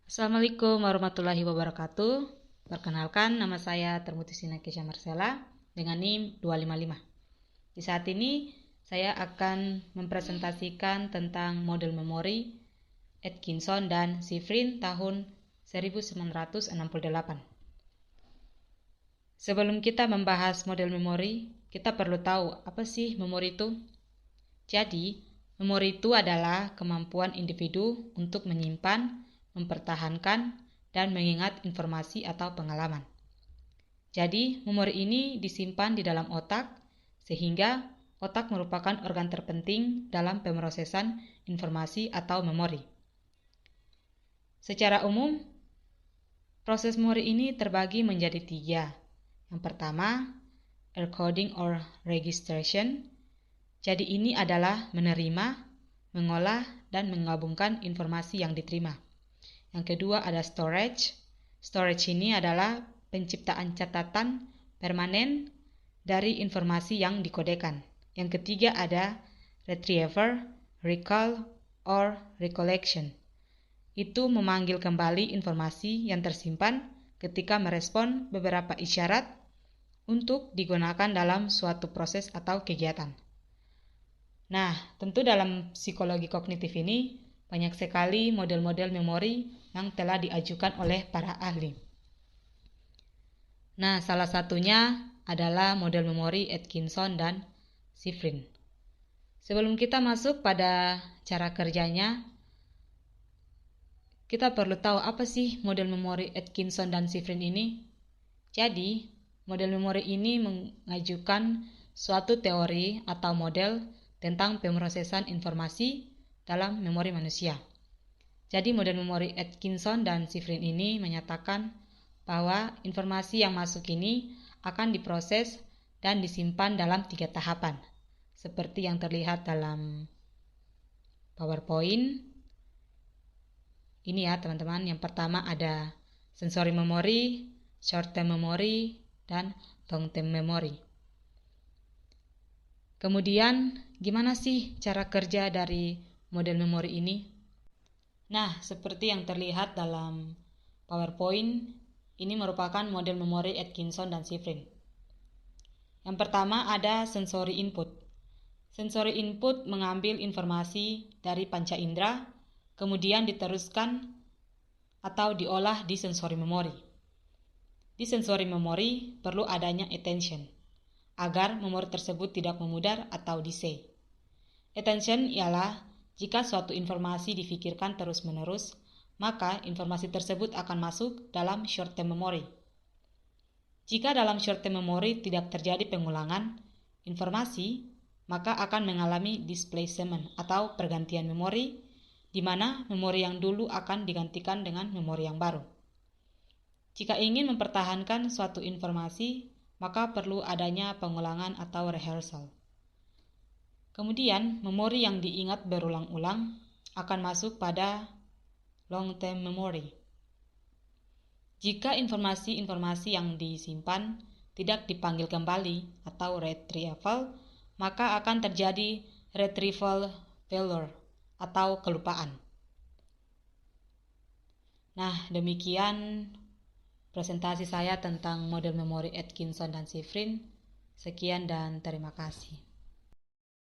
Assalamualaikum warahmatullahi wabarakatuh. Perkenalkan, nama saya Termutisina Kesha Marcella dengan NIM 255. Di saat ini saya akan mempresentasikan tentang model memori Atkinson dan Shiffrin tahun 1968. Sebelum kita membahas model memori, kita perlu tahu apa sih memori itu. Jadi, memori itu adalah kemampuan individu untuk menyimpan, mempertahankan, dan mengingat informasi atau pengalaman. Jadi, memori ini disimpan di dalam otak, sehingga otak merupakan organ terpenting dalam pemrosesan informasi atau memori. Secara umum, proses memori ini terbagi menjadi 3. Yang pertama, encoding or registration. Jadi ini adalah menerima, mengolah, dan menggabungkan informasi yang diterima. Yang kedua ada storage. Storage ini adalah penciptaan catatan permanen dari informasi yang dikodekan. Yang ketiga ada retriever, recall, or recollection. Itu memanggil kembali informasi yang tersimpan ketika merespon beberapa isyarat untuk digunakan dalam suatu proses atau kegiatan. Nah, tentu dalam psikologi kognitif ini banyak sekali model-model memori yang telah diajukan oleh para ahli. Nah, salah satunya adalah model memori Atkinson dan Shiffrin. Sebelum kita masuk pada cara kerjanya, kita perlu tahu apa sih model memori Atkinson dan Shiffrin ini. Jadi, model memori ini mengajukan suatu teori atau model tentang pemrosesan informasi dalam memori manusia. Jadi model memori Atkinson dan Shiffrin ini menyatakan bahwa informasi yang masuk ini akan diproses dan disimpan dalam 3 tahapan. Seperti yang terlihat dalam PowerPoint. Ini ya teman-teman, yang pertama ada sensory memory, short term memory, dan long term memory. Kemudian, gimana sih cara kerja dari model memori ini? Nah, seperti yang terlihat dalam PowerPoint, ini merupakan model memori Atkinson dan Shiffrin. Yang pertama ada sensory input. Sensory input mengambil informasi dari panca indera, kemudian diteruskan atau diolah di sensory memory. Di sensory memory perlu adanya attention, agar memori tersebut tidak memudar atau delay. Attention ialah jika suatu informasi difikirkan terus-menerus, maka informasi tersebut akan masuk dalam short-term memory. Jika dalam short-term memory tidak terjadi pengulangan informasi, maka akan mengalami displacement atau pergantian memori, di mana memori yang dulu akan digantikan dengan memori yang baru. Jika ingin mempertahankan suatu informasi, maka perlu adanya pengulangan atau rehearsal. Kemudian, memori yang diingat berulang-ulang akan masuk pada long-term memory. Jika informasi-informasi yang disimpan tidak dipanggil kembali atau retrieval, maka akan terjadi retrieval failure atau kelupaan. Nah, demikian presentasi saya tentang model memori Atkinson dan Shiffrin. Sekian dan terima kasih.